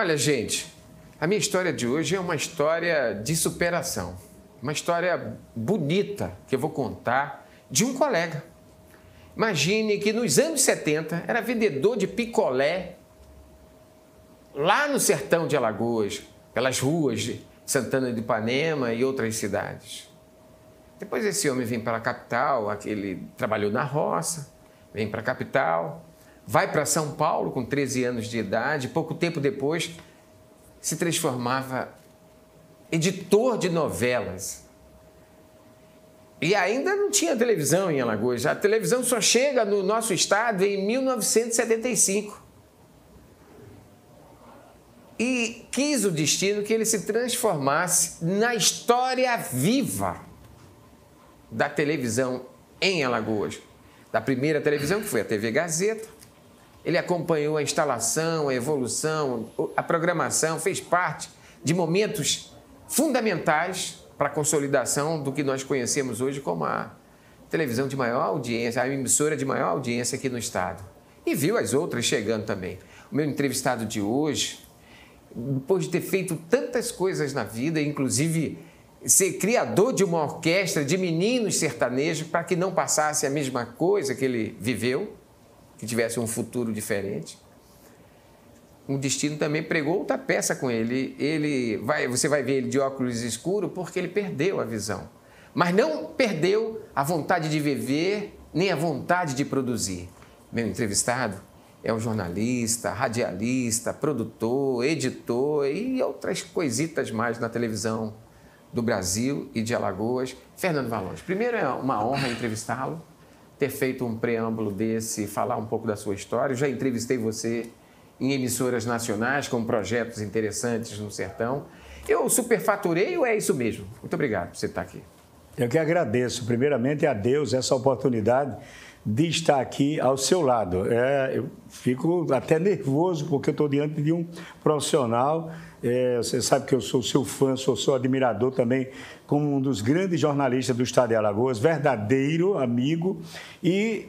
Olha, gente, a minha história de hoje é uma história de superação. Uma história bonita que eu vou contar de um colega. Imagine que nos anos 70 era vendedor de picolé lá no sertão de Alagoas, pelas ruas de Santana de Ipanema e outras cidades. Depois esse homem vem para a capital, ele trabalhou na roça, vem para a capital, vai para São Paulo com 13 anos de idade, pouco tempo depois se transformava editor de novelas. E ainda não tinha televisão em Alagoas, a televisão só chega no nosso estado em 1975. E quis o destino que ele se transformasse na história viva da televisão em Alagoas. Da primeira televisão, que foi a TV Gazeta. Ele acompanhou a instalação, a evolução, a programação, fez parte de momentos fundamentais para a consolidação do que nós conhecemos hoje como a televisão de maior audiência, a emissora de maior audiência aqui no estado. E viu as outras chegando também. O meu entrevistado de hoje, depois de ter feito tantas coisas na vida, inclusive ser criador de uma orquestra de meninos sertanejos para que não passasse a mesma coisa que ele viveu, que tivesse um futuro diferente. O destino também pregou outra peça com ele. Você vai ver ele de óculos escuros porque ele perdeu a visão. Mas não perdeu a vontade de viver, nem a vontade de produzir. Meu entrevistado é um jornalista, radialista, produtor, editor e outras coisitas mais na televisão do Brasil e de Alagoas. Fernando Valões, primeiro é uma honra entrevistá-lo, ter feito um preâmbulo desse, falar um pouco da sua história. Eu já entrevistei você em emissoras nacionais com projetos interessantes no sertão. Eu superfaturei ou é isso mesmo? Muito obrigado por você estar aqui. Eu que agradeço, primeiramente, a Deus essa oportunidade de estar aqui ao seu lado. Eu fico até nervoso porque eu estou diante de um profissional. Você sabe que eu sou seu fã, sou seu admirador também, como um dos grandes jornalistas do estado de Alagoas, verdadeiro amigo, e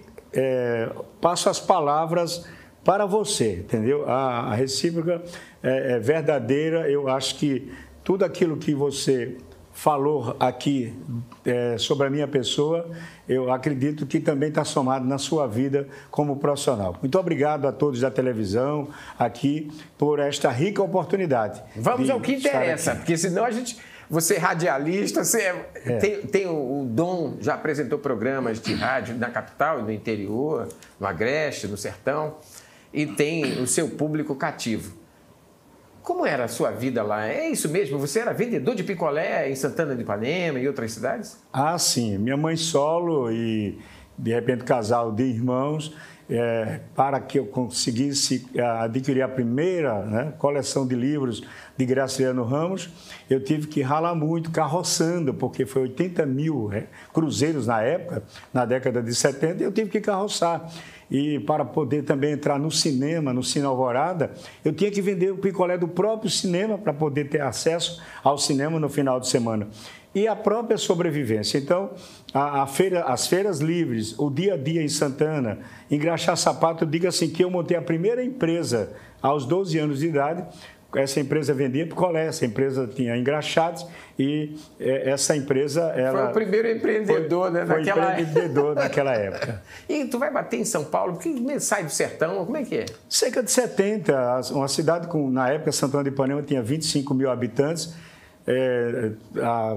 passo as palavras para você, entendeu? A recíproca é verdadeira. Eu acho que tudo aquilo que você falou aqui sobre a minha pessoa, eu acredito que também está somado na sua vida como profissional. Muito obrigado a todos da televisão aqui por esta rica oportunidade. Vamos ao que interessa, porque senão você é radialista, você tem o dom, já apresentou programas de rádio na capital e no interior, no Agreste, no sertão, e tem o seu público cativo. Como era a sua vida lá? É isso mesmo? Você era vendedor de picolé em Santana de Ipanema e outras cidades? Ah, sim. Minha mãe solo e, de repente, casal de irmãos, para que eu conseguisse adquirir a primeira coleção de livros de Graciliano Ramos, eu tive que ralar muito, carroçando, porque foi 80 mil cruzeiros na época, na década de 70, e eu tive que carroçar. E para poder também entrar no cinema, no Cine Alvorada, eu tinha que vender o picolé do próprio cinema para poder ter acesso ao cinema no final de semana. E a própria sobrevivência. Então, as feiras livres, o dia a dia em Santana, engraxar sapato, eu digo assim que eu montei a primeira empresa aos 12 anos de idade. Essa empresa vendia picolé, essa empresa tinha engraxados e essa empresa... Foi o primeiro empreendedor, naquela época. E tu vai bater em São Paulo, porque sai do sertão, como é que é? Cerca de 70, uma cidade com, na época, Santana de Ipanema tinha 25 mil habitantes,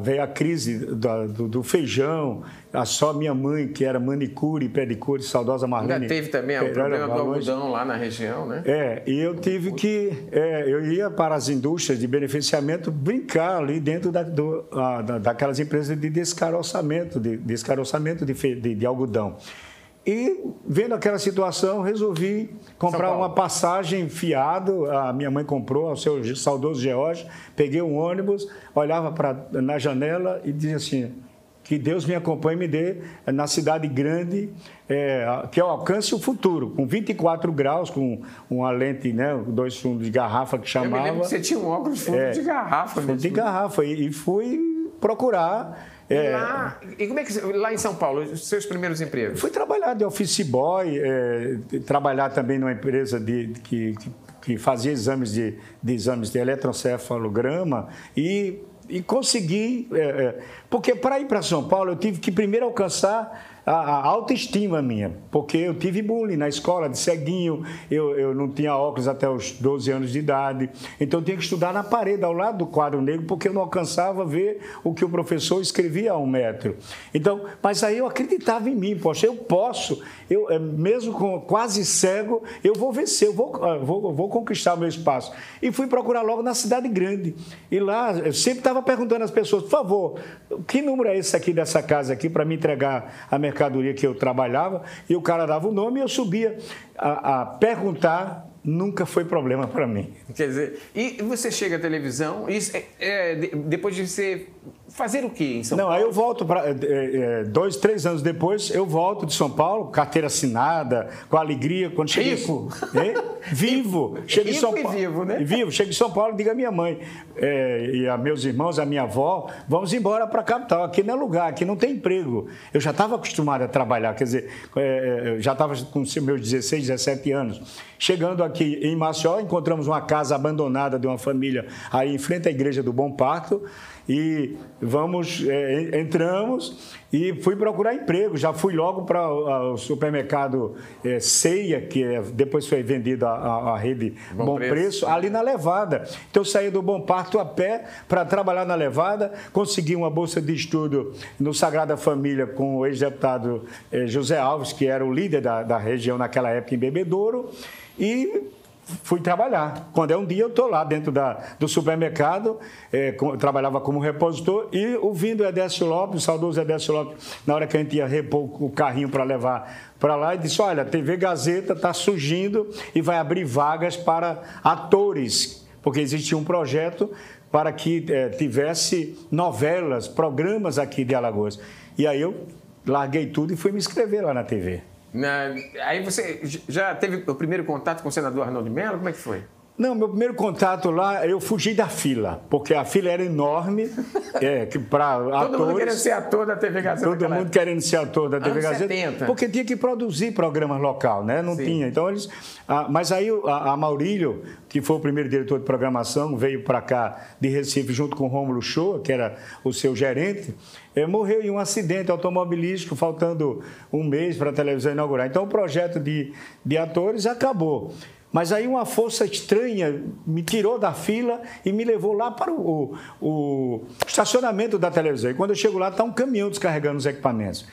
veio a crise do feijão, só minha mãe, que era manicure e pedicure, saudosa Marlene. Ainda teve também o problema do algodão lá na região, né? E eu tive que... eu ia para as indústrias de beneficiamento brincar ali dentro daquelas empresas de descaroçamento de algodão. E, vendo aquela situação, resolvi comprar uma passagem fiado. A minha mãe comprou ao seu saudoso George. Peguei um ônibus, olhava na janela e dizia assim: que Deus me acompanhe e me dê na cidade grande, que eu alcance o futuro, com 24 graus, com uma lente, 2 fundos de garrafa que chamava. Eu me lembro que você tinha um óculos fundo de garrafa. Fundo de garrafa. E fui procurar... E como é que lá em São Paulo, os seus primeiros empregos? Fui trabalhar de office boy, trabalhar também numa empresa que fazia exames de eletroencefalograma e consegui, porque para ir para São Paulo eu tive que primeiro alcançar a autoestima minha, porque eu tive bullying na escola, de ceguinho, eu não tinha óculos até os 12 anos de idade, então eu tinha que estudar na parede, ao lado do quadro negro, porque eu não alcançava ver o que o professor escrevia a 1 metro. Então, mas aí eu acreditava em mim, poxa, eu posso, mesmo quase cego, eu vou vencer, eu vou conquistar o meu espaço. E fui procurar logo na cidade grande, e lá eu sempre estava perguntando às pessoas, por favor, que número é esse aqui dessa casa aqui para me entregar a mercadoria que eu trabalhava, e o cara dava o nome e eu subia a perguntar, nunca foi problema para mim. Quer dizer, e você chega à televisão, depois de você fazer o quê em São Paulo? Não, aí eu volto, 2, 3 anos depois, eu volto de São Paulo, carteira assinada, com alegria, quando cheguei... Rico? Vivo. Cheguei em São Paulo, vivo, né? Vivo. Cheguei em São Paulo, digo a minha mãe e a meus irmãos, a minha avó, vamos embora para a capital, aqui não é lugar, aqui não tem emprego. Eu já estava acostumado a trabalhar, quer dizer, eu já estava com meus 16, 17 anos. Chegando aqui em Maceió, encontramos uma casa abandonada de uma família aí em frente à Igreja do Bom Parto e entramos e fui procurar emprego. Já fui logo para o supermercado Ceia, que depois foi vendido à rede Bom Preço, ali na Levada. Então eu saí do Bom Parto a pé para trabalhar na Levada, consegui uma bolsa de estudo no Sagrada Família com o ex-deputado José Alves, que era o líder da região naquela época em Bebedouro, e fui trabalhar. Quando um dia eu estou lá dentro do supermercado, trabalhava como repositor, e ouvindo o Edécio Lopes, o saudoso Edécio Lopes, na hora que a gente ia repor o carrinho para levar para lá, e disse, olha, a TV Gazeta está surgindo e vai abrir vagas para atores, porque existia um projeto para que tivesse novelas, programas aqui de Alagoas. E aí eu larguei tudo e fui me inscrever lá na TV. Aí você já teve o primeiro contato com o senador Arnaldo Melo? Como é que foi? Não, meu primeiro contato lá, eu fugi da fila, porque a fila era enorme para atores. Todo mundo querendo ser ator da TV Gazeta. Todo mundo querendo ser ator da TV Gazeta. 70. Porque tinha que produzir programas local, né? Não tinha. Então eles. Mas aí a Maurílio, que foi o primeiro diretor de programação, veio para cá de Recife junto com o Rômulo Shoa, que era o seu gerente. Morreu em um acidente automobilístico, faltando um mês para a televisão inaugurar. Então, o projeto de atores acabou. Mas aí uma força estranha me tirou da fila e me levou lá para o estacionamento da televisão. E quando eu chego lá, está um caminhão descarregando os equipamentos.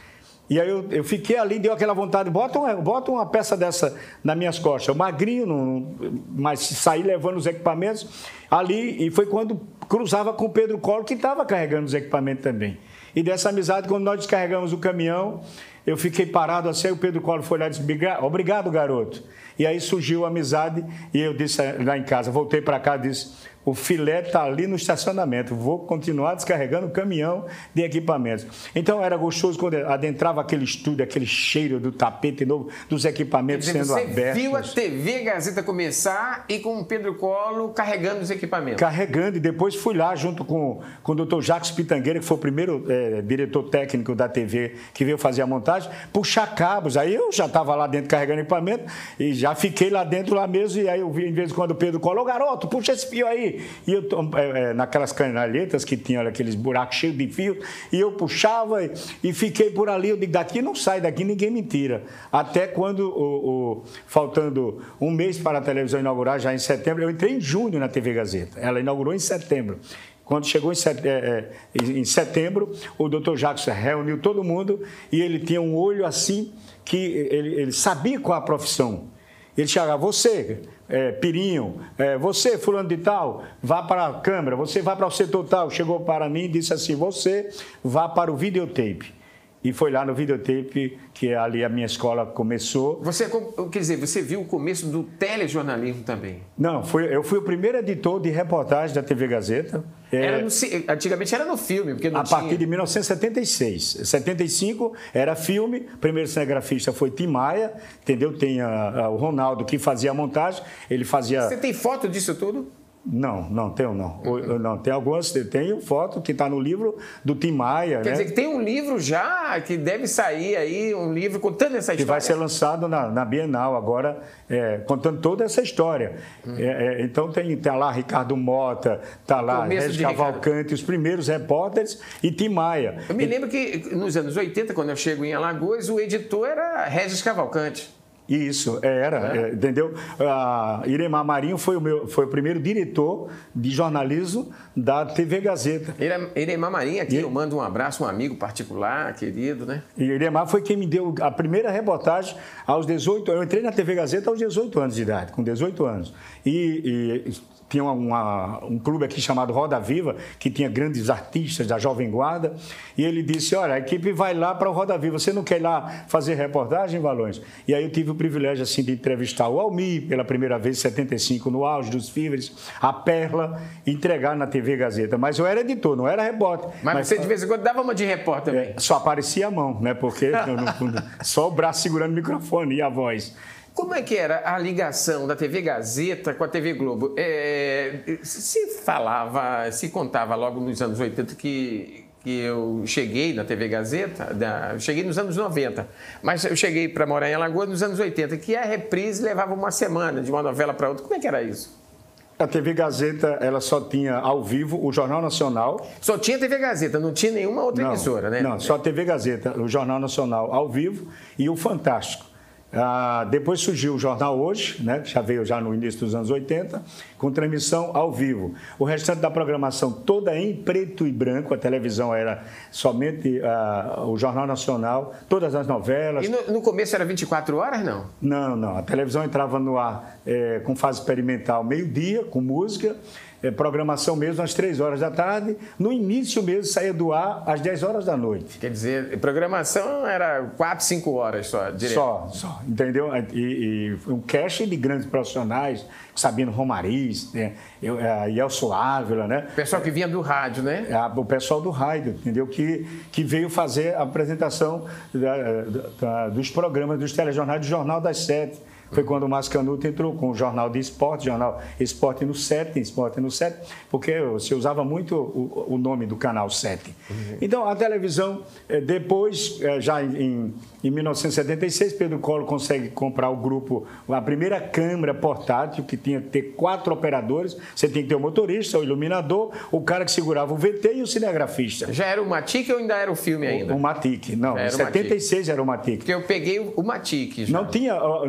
E aí eu fiquei ali, deu aquela vontade, bota uma peça dessa nas minhas costas. Eu magrinho, mas saí levando os equipamentos ali, e foi quando cruzava com o Pedro Collor, que estava carregando os equipamentos também. E dessa amizade, quando nós descarregamos o caminhão, eu fiquei parado assim, aí o Pedro Collor foi lá e disse, obrigado, garoto. E aí surgiu a amizade, e eu disse lá em casa, voltei para cá e disse, o filé está ali no estacionamento, vou continuar descarregando o caminhão de equipamentos. Então era gostoso quando adentrava aquele estúdio, aquele cheiro do tapete novo, dos equipamentos sendo abertos. Você viu a TV Gazeta começar e com o Pedro Collor carregando os equipamentos? Carregando, e depois fui lá junto com o doutor Jacques Pitangueira, que foi o primeiro diretor técnico da TV que veio fazer a montagem, puxar cabos. Aí eu já estava lá dentro carregando equipamento e já fiquei lá dentro lá mesmo, e aí eu vi, de vez em quando, o Pedro Collor, garoto, puxa esse fio aí. E eu, naquelas canalhetas que tinham aqueles buracos cheios de fio, e eu puxava e fiquei por ali. Eu digo, daqui não sai, daqui ninguém me tira. Até quando, faltando um mês para a televisão inaugurar, já em setembro, eu entrei em junho na TV Gazeta. Ela inaugurou em setembro. Quando chegou em setembro, o doutor Jacques reuniu todo mundo e ele tinha um olho assim que ele sabia qual a profissão. Ele chegava, você, Pirinho, você, fulano de tal, vá para a câmera, você vai para o setor tal. Chegou para mim e disse assim, você vá para o videotape. E foi lá no videotape que ali a minha escola começou. Quer dizer, você viu o começo do telejornalismo também? Não, eu fui o primeiro editor de reportagem da TV Gazeta. Antigamente era no filme, porque não tinha... A partir de 1976. 75 era filme, o primeiro cinegrafista foi Tim Maia, entendeu? Tem o Ronaldo que fazia a montagem, ele fazia... Você tem foto disso tudo? Não tenho não. Não, tem algumas, tem foto que está no livro do Tim Maia. Quer dizer que tem um livro já que deve sair aí, um livro contando essa história. Que vai ser lançado na Bienal agora, contando toda essa história. Então tá lá Ricardo Mota, tá lá Regis Cavalcante, os primeiros repórteres e Tim Maia. Eu me lembro que nos anos 80, quando eu chego em Alagoas, o editor era Regis Cavalcante. Isso, entendeu? Iremar Marinho foi o primeiro diretor de jornalismo da TV Gazeta. Iremar Marinho, aqui eu mando um abraço, um amigo particular, querido, né? E Iremar foi quem me deu a primeira reportagem aos 18 anos. Eu entrei na TV Gazeta aos 18 anos de idade, com 18 anos. E tinha um clube aqui chamado Roda Viva, que tinha grandes artistas da Jovem Guarda, e ele disse, olha, a equipe vai lá para o Roda Viva, você não quer ir lá fazer reportagem, Valões? E aí eu tive o privilégio assim, de entrevistar o Almir, pela primeira vez, em 75, no auge dos Fíveis, a Perla, entregar na TV Gazeta. Mas eu era editor, não era repórter. Mas você de vez em quando dava uma de repórter também? Só aparecia a mão, né? Porque só o braço segurando o microfone e a voz. Como é que era a ligação da TV Gazeta com a TV Globo? Se contava logo nos anos 80 que eu cheguei na TV Gazeta, cheguei nos anos 90, mas eu cheguei para morar em Alagoas nos anos 80, que a reprise levava uma semana de uma novela para outra. Como é que era isso? A TV Gazeta, ela só tinha ao vivo o Jornal Nacional. Só tinha TV Gazeta, não tinha nenhuma outra emissora, né? Não, só a TV Gazeta, o Jornal Nacional ao vivo e o Fantástico. Depois surgiu o Jornal Hoje, né, que já veio no início dos anos 80, com transmissão ao vivo. O restante da programação toda em preto e branco, a televisão era somente o Jornal Nacional, todas as novelas. E no começo era 24 horas, não? Não. A televisão entrava no ar com fase experimental meio-dia, com música, programação mesmo às 3 horas da tarde. No início mesmo saía do ar às 10 horas da noite. Quer dizer, programação era 4, 5 horas só, direto? Só, entendeu? E um cast de grandes profissionais, Sabino Romariz, Elcio Ávila, né? O pessoal que vinha do rádio, né? O pessoal do rádio, entendeu? Que veio fazer a apresentação dos programas, dos telejornais, do Jornal das 7. Foi quando o Márcio Canuto entrou com o Jornal de Esporte, Jornal Esporte no 7, porque você usava muito o nome do canal 7. Então, a televisão, depois, já em 1976, Pedro Collor consegue comprar o grupo, a primeira câmera portátil, que tinha que ter 4 operadores. Você tinha que ter o motorista, o iluminador, o cara que segurava o VT e o cinegrafista. Já era o Matic ou ainda era o filme ainda? O Matic, não. Em 76 era o Matic. Porque eu peguei o Matic já.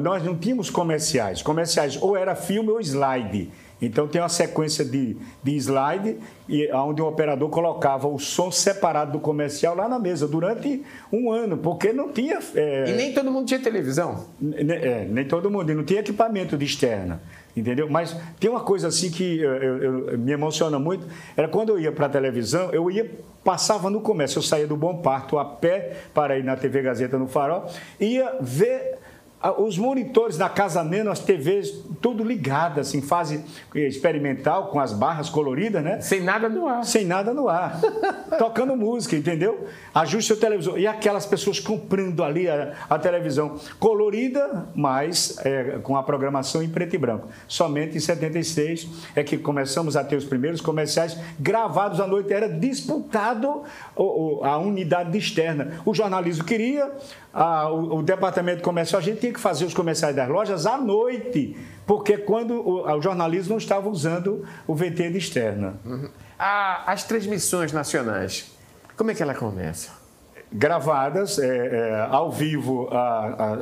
Nós não tínhamos comerciais. Comerciais ou era filme ou slide. Então tem uma sequência de slide onde o operador colocava o som separado do comercial lá na mesa durante um ano, porque não tinha... E nem todo mundo tinha televisão. Nem todo mundo, e não tinha equipamento de externa, entendeu? Mas tem uma coisa assim que me emociona muito, era quando eu ia para a televisão, passava no comércio, eu saía do Bom Parto a pé para ir na TV Gazeta no Farol, ia ver os monitores da Casa Neno, as TVs, tudo ligado, assim, fase experimental, com as barras coloridas, né? Sem nada no ar. Sem nada no ar. Tocando música, entendeu? Ajuste o televisor. E aquelas pessoas comprando ali a televisão colorida, mas com a programação em preto e branco. Somente em 76 é que começamos a ter os primeiros comerciais gravados à noite. Era disputado a unidade externa. O jornalismo queria, o departamento comercial, a gente tinha que fazer os comerciais das lojas à noite, porque quando o jornalismo não estava usando o VT de externa. As transmissões nacionais, como é que ela começa? Gravadas, ao vivo,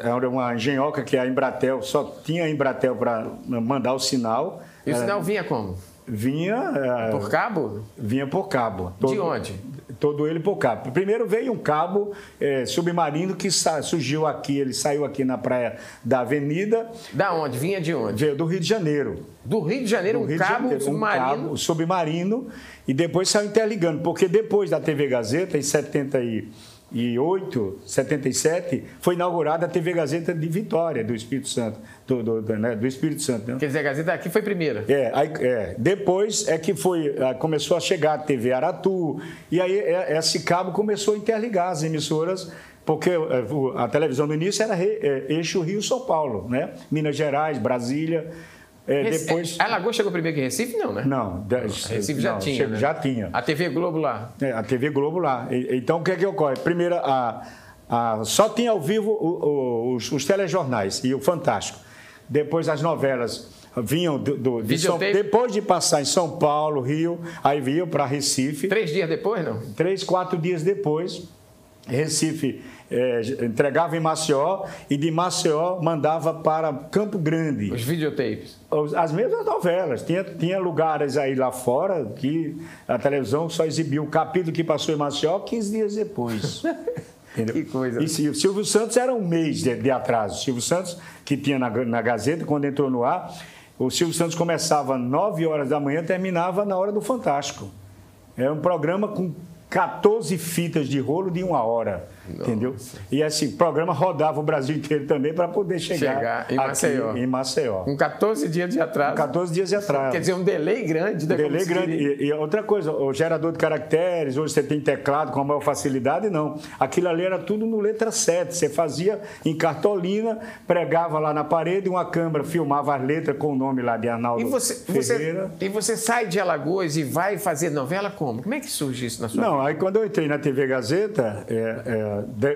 era uma engenhoca que a Embratel, só tinha a Embratel para mandar o sinal. E o sinal vinha como? Vinha... Por cabo? Vinha por cabo. De onde? Todo ele por cabo. Primeiro veio um cabo submarino que surgiu aqui, ele saiu aqui na praia da Avenida. Da onde? Vinha de onde? Veio do Rio de Janeiro. Do Rio de Janeiro, um cabo submarino? Um cabo submarino, e depois saiu interligando, porque depois da TV Gazeta, em 78, 77, foi inaugurada a TV Gazeta de Vitória, do Espírito Santo. Do Espírito Santo, né? Quer dizer, a Gazeta aqui foi primeira. Depois é que começou a chegar a TV Aratu, e aí esse cabo começou a interligar as emissoras, porque a televisão no início era eixo Rio-São Paulo, né? Minas Gerais, Brasília. Depois... Alagoas chegou primeiro que Recife, não, né? Não, Recife já tinha, né? Já tinha. A TV Globo lá. A TV Globo lá. Então, o que é que ocorre? Primeiro, só tinha ao vivo os telejornais e o Fantástico. Depois, as novelas vinham depois de passar em São Paulo, Rio, aí vinham para Recife. 3 dias depois, não? 3, 4 dias depois, Recife entregava em Maceió e de Maceió mandava para Campo Grande. Os videotapes. As mesmas novelas. Tinha lugares aí lá fora que a televisão só exibiu o capítulo que passou em Maceió 15 dias depois. Entendeu? Que coisa. E o Silvio Santos era um mês de atraso. O Silvio Santos, que tinha na Gazeta, quando entrou no ar, o Silvio Santos começava às 9 horas da manhã e terminava na hora do Fantástico. É um programa com 14 fitas de rolo de 1 hora. Nossa. Entendeu? E esse programa rodava o Brasil inteiro também para poder chegar em Maceió. Com 14 dias de atraso. Com 14 dias de atraso. Quer dizer, um delay grande. Delay grande. E outra coisa, o gerador de caracteres, hoje você tem teclado com a maior facilidade, não. Aquilo ali era tudo no letra 7. Você fazia em cartolina, pregava lá na parede, uma câmera filmava as letras com o nome lá de Arnaldo Ferreira. E você sai de Alagoas e vai fazer novela como? Como é que surge isso na sua vida? Não, aí quando eu entrei na TV Gazeta,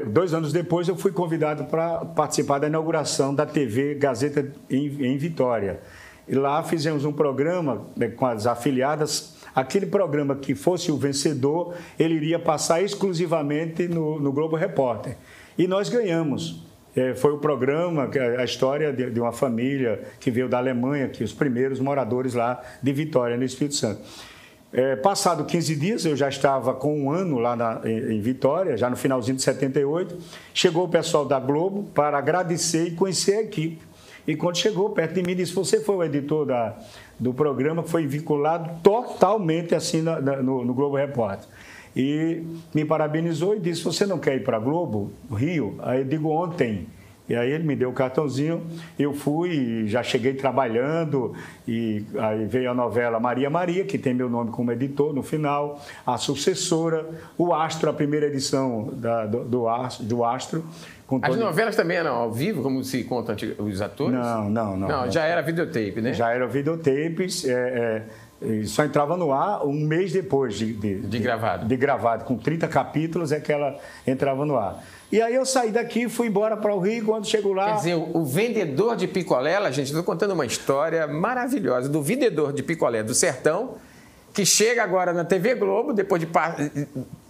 2 anos depois eu fui convidado para participar da inauguração da TV Gazeta em Vitória. E lá fizemos um programa com as afiliadas. Aquele programa que fosse o vencedor, ele iria passar exclusivamente no Globo Repórter. E nós ganhamos. Foi o programa, a história de uma família que veio da Alemanha, que os primeiros moradores lá de Vitória, no Espírito Santo. Passado 15 dias, eu já estava com 1 ano lá em Vitória, já no finalzinho de 78, chegou o pessoal da Globo para agradecer e conhecer a equipe. E quando chegou perto de mim, disse: você foi o editor do programa, que foi vinculado totalmente assim no Globo Repórter. E me parabenizou e disse: você não quer ir para a Globo, Rio? Aí eu digo: ontem. E aí ele me deu o cartãozinho, eu fui, já cheguei trabalhando, e aí veio a novela Maria Maria, que tem meu nome como editor no final, a sucessora, o Astro, a primeira edição do Astro. As novelas também eram ao vivo, como se contam os atores? Não, já era videotape, né? Já era videotapes, só entrava no ar um mês depois de gravado. De gravado, com 30 capítulos é que ela entrava no ar. E aí eu saí daqui, fui embora para o Rio, quando chego lá... Quer dizer, o vendedor de picolé, gente, estou contando uma história maravilhosa do vendedor de picolé do sertão, que chega agora na TV Globo, depois de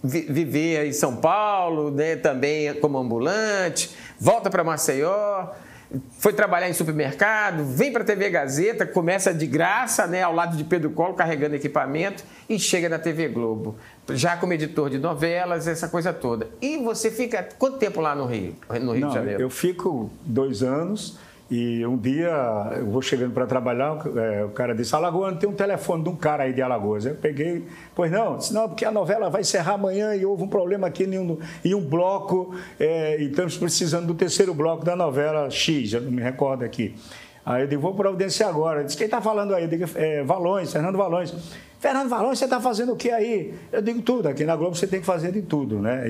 viver em São Paulo, né, também como ambulante, volta para Maceió, foi trabalhar em supermercado, vem para a TV Gazeta, começa de graça, né, ao lado de Pedro Collor, carregando equipamento, e chega na TV Globo, já como editor de novelas, essa coisa toda. E você fica quanto tempo lá no Rio de Janeiro? Eu fico 2 anos e um dia eu vou chegando para trabalhar, o cara disse: Alagoano, tem um telefone de um cara aí de Alagoas. Eu peguei, pois não, disse: não, porque a novela vai encerrar amanhã e houve um problema aqui em um bloco e estamos precisando do 3º bloco da novela X, eu não me recordo aqui. Aí eu digo: vou providenciar agora. Ele disse: quem está falando aí? Eu digo: Valões, Fernando Valões. Fernando Valões, você está fazendo o que aí? Eu digo: tudo, aqui na Globo você tem que fazer de tudo, né?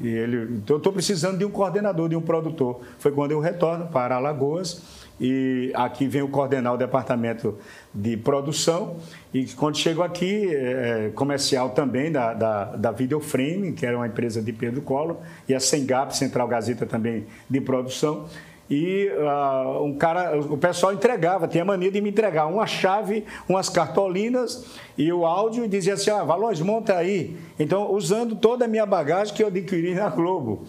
Então eu estou precisando de um coordenador, de um produtor. Foi quando eu retorno para Alagoas e aqui vem o coordenar o departamento de produção. E quando chego aqui, comercial também da Videoframe, que era uma empresa de Pedro Collor, e a Sengap, Central Gazeta, também de produção. E o pessoal entregava, tinha mania de me entregar uma chave, umas cartolinas e o áudio, e dizia assim: Valões, monta aí. Então, usando toda a minha bagagem que eu adquiri na Globo.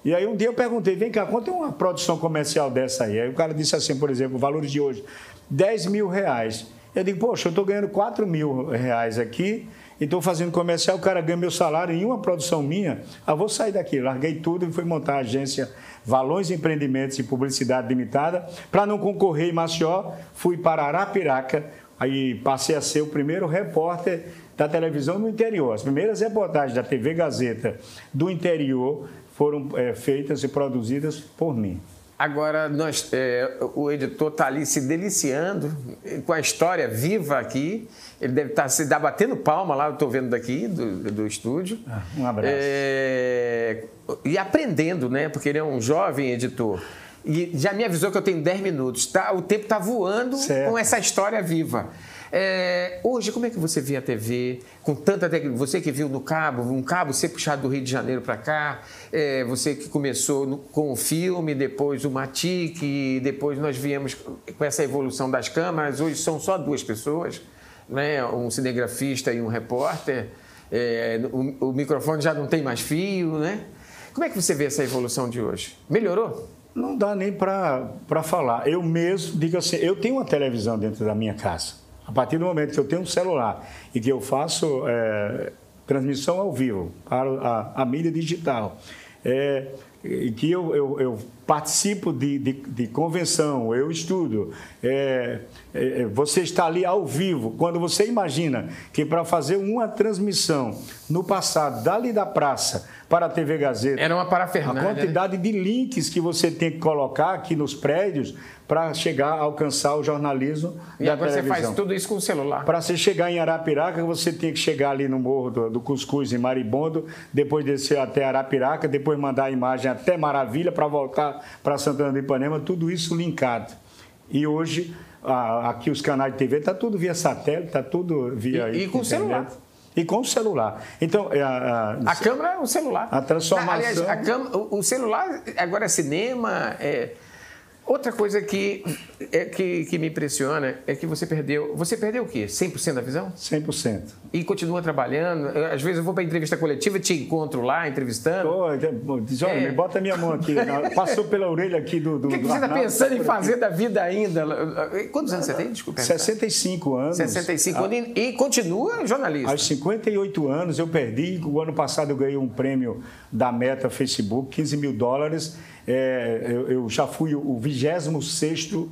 E aí um dia eu perguntei: vem cá, quanto é uma produção comercial dessa aí? Aí o cara disse assim, por exemplo, valores de hoje, R$10.000. Eu digo: poxa, eu estou ganhando R$4.000 aqui, e estou fazendo comercial, o cara ganha meu salário em uma produção minha. Vou sair daqui. Larguei tudo e fui montar a agência Valões Empreendimentos e Publicidade Limitada. Para não concorrer em Maceió, fui para Arapiraca, aí passei a ser o primeiro repórter da televisão no interior. As primeiras reportagens da TV Gazeta do interior foram feitas e produzidas por mim. Agora, o editor está ali se deliciando com a história viva aqui. Ele deve estar se batendo palma lá, eu estou vendo daqui, do estúdio. Um abraço. E aprendendo, né? Porque ele é um jovem editor. E já me avisou que eu tenho 10 minutos. Tá? O tempo está voando com essa história viva. Hoje, como é que você vê a TV com tanta tecnologia? Você que viu no cabo, um cabo ser puxado do Rio de Janeiro para cá, você que começou com o filme, depois o Matic, depois nós viemos com essa evolução das câmeras. Hoje são só 2 pessoas, né? Um cinegrafista e um repórter. O microfone já não tem mais fio, né? Como é que você vê essa evolução de hoje? Melhorou? Não dá nem para falar. Eu mesmo digo assim, eu tenho uma televisão dentro da minha casa. A partir do momento que eu tenho um celular e que eu faço transmissão ao vivo para a mídia digital, e que eu participo de convenção, eu estudo, você está ali ao vivo. Quando você imagina que para fazer uma transmissão no passado, dali da praça para a TV Gazeta, era uma parafernália, a quantidade de links que você tem que colocar aqui nos prédios para chegar a alcançar o jornalismo da agora televisão. Você faz tudo isso com o celular. Para você chegar em Arapiraca, você tem que chegar ali no Morro do Cuscuz, em Maribondo, depois descer até Arapiraca, depois mandar a imagem até Maravilha para voltar para Santana do Ipanema, tudo isso linkado. E hoje, aqui os canais de TV, está tudo via satélite, está tudo via... E com o celular. E com o celular. Então, a câmera é o celular. A transformação... Aliás, o celular agora é cinema... Outra coisa que me impressiona é que você perdeu... Você perdeu o quê? 100% da visão? 100%. E continua trabalhando? Às vezes eu vou para entrevista coletiva e te encontro lá, entrevistando. Diz, olha, me bota a minha mão aqui. Passou pela orelha aqui do... O que você está pensando em fazer da vida ainda? Quantos anos você tem? Desculpa. 65 anos. 65 anos. E continua jornalista? Aos 58 anos eu perdi. O ano passado eu ganhei um prêmio da Meta Facebook, $15 mil. Eu já fui o 26º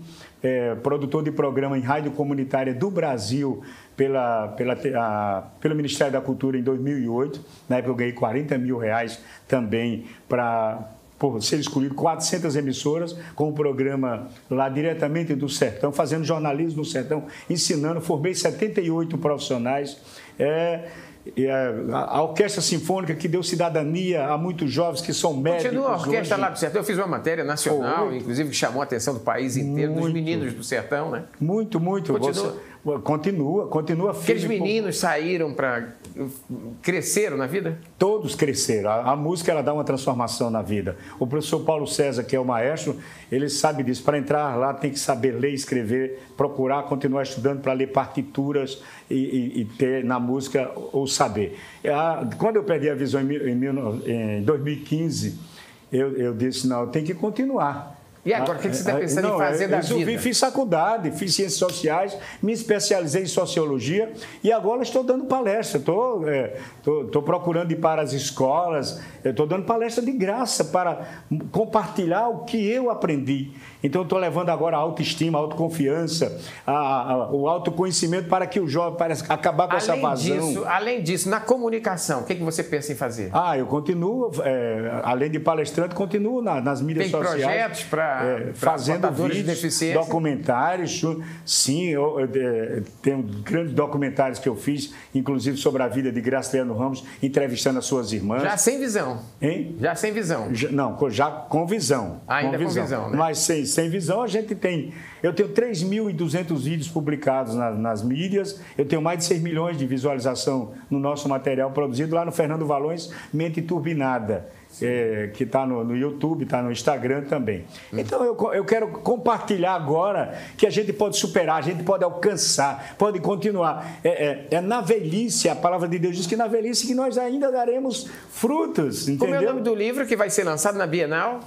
produtor de programa em rádio comunitária do Brasil pelo Ministério da Cultura em 2008. Na época eu ganhei R$40 mil também por ser escolhido 400 emissoras com o programa lá diretamente do Sertão, fazendo jornalismo no Sertão, ensinando, formei 78 profissionais. A Orquestra Sinfônica que deu cidadania a muitos jovens que são médicos. Continua a orquestra hoje. Lá do Sertão. Eu fiz uma matéria nacional, inclusive, que chamou a atenção do país inteiro, dos meninos do Sertão, né? Muito. Continua firme. Aqueles meninos saíram cresceram na vida? Todos cresceram. A música ela dá uma transformação na vida. O professor Paulo César, que é o maestro, ele sabe disso. Para entrar lá tem que saber ler, escrever, procurar, continuar estudando para ler partituras e ter na música o saber. Quando eu perdi a visão em 2015, eu disse, não, eu tenho que continuar. E agora, o que você está pensando em fazer da vida? Fiz faculdade, fiz ciências sociais, me especializei em sociologia e agora estou dando palestra. Estou procurando ir para as escolas, estou dando palestra de graça para compartilhar o que eu aprendi. Então, estou levando agora a autoestima, a autoconfiança, o autoconhecimento para que o jovem acabar com essa vazão. Além disso, na comunicação, o que você pensa em fazer? Eu continuo, além de palestrante, continuo nas mídias sociais. Tem projetos para fazendo vídeos, documentários. Sim, eu tenho grandes documentários que eu fiz, inclusive sobre a vida de Graciliano Ramos, entrevistando as suas irmãs. Já sem visão? Hein? Já sem visão? Não, já com visão. Ainda com visão, né? Mas sem visão a gente tem... Eu tenho 3.200 vídeos publicados nas mídias, eu tenho mais de 6 milhões de visualização no nosso material produzido lá no Fernando Valões, Mente Turbinada. Que está no YouTube, está no Instagram também. Então, eu quero compartilhar agora que a gente pode superar, a gente pode alcançar, pode continuar. Na velhice, a palavra de Deus diz que na velhice que nós ainda daremos frutos, entendeu? Como é o nome do livro que vai ser lançado na Bienal?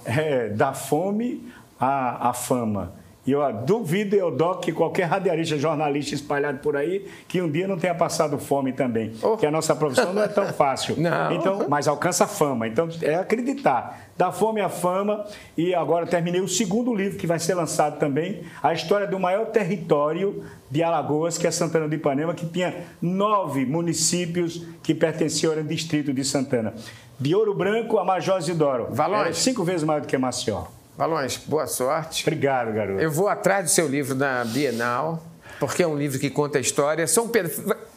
Da fome à fama. E eu duvido, que qualquer radialista, jornalista espalhado por aí, que um dia não tenha passado fome também. Que a nossa profissão não é tão fácil. Não. Então, mas alcança a fama. Então, é acreditar. Da fome à fama. E agora terminei o 2º livro, que vai ser lançado também. A história do maior território de Alagoas, que é Santana do Ipanema, que tinha 9 municípios que pertenciam ao distrito de Santana. De Ouro Branco a Major Isidoro. Valões. 5 vezes maior do que Maceió. Valões, boa sorte. Obrigado, garoto. Eu vou atrás do seu livro na Bienal, porque é um livro que conta a história.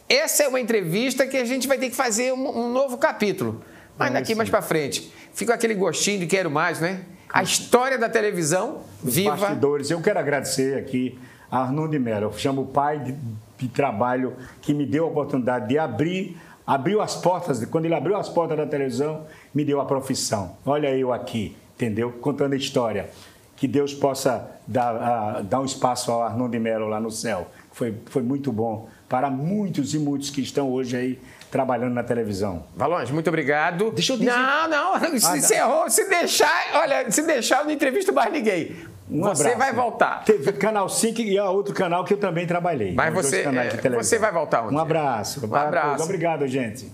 Essa é uma entrevista que a gente vai ter que fazer um novo capítulo. Mas daqui mais para frente. Fica aquele gostinho de quero mais, né? a história da televisão viva. Bastidores. Eu quero agradecer aqui a Arnon de Mello. Eu chamo o pai de trabalho que me deu a oportunidade de abriu as portas. Quando ele abriu as portas da televisão, me deu a profissão. Olha eu aqui, entendeu? Contando a história. Que Deus possa dar um espaço ao Arnon de Mello lá no céu. Foi muito bom para muitos e muitos que estão hoje aí trabalhando na televisão. Valões, muito obrigado. Deixa eu dizer... Não, encerrou. Se deixar, eu não entrevisto mais ninguém. Você vai voltar. Teve Canal 5 e outro canal que eu também trabalhei. Mas você vai voltar. Um abraço. Um abraço. Obrigado, gente.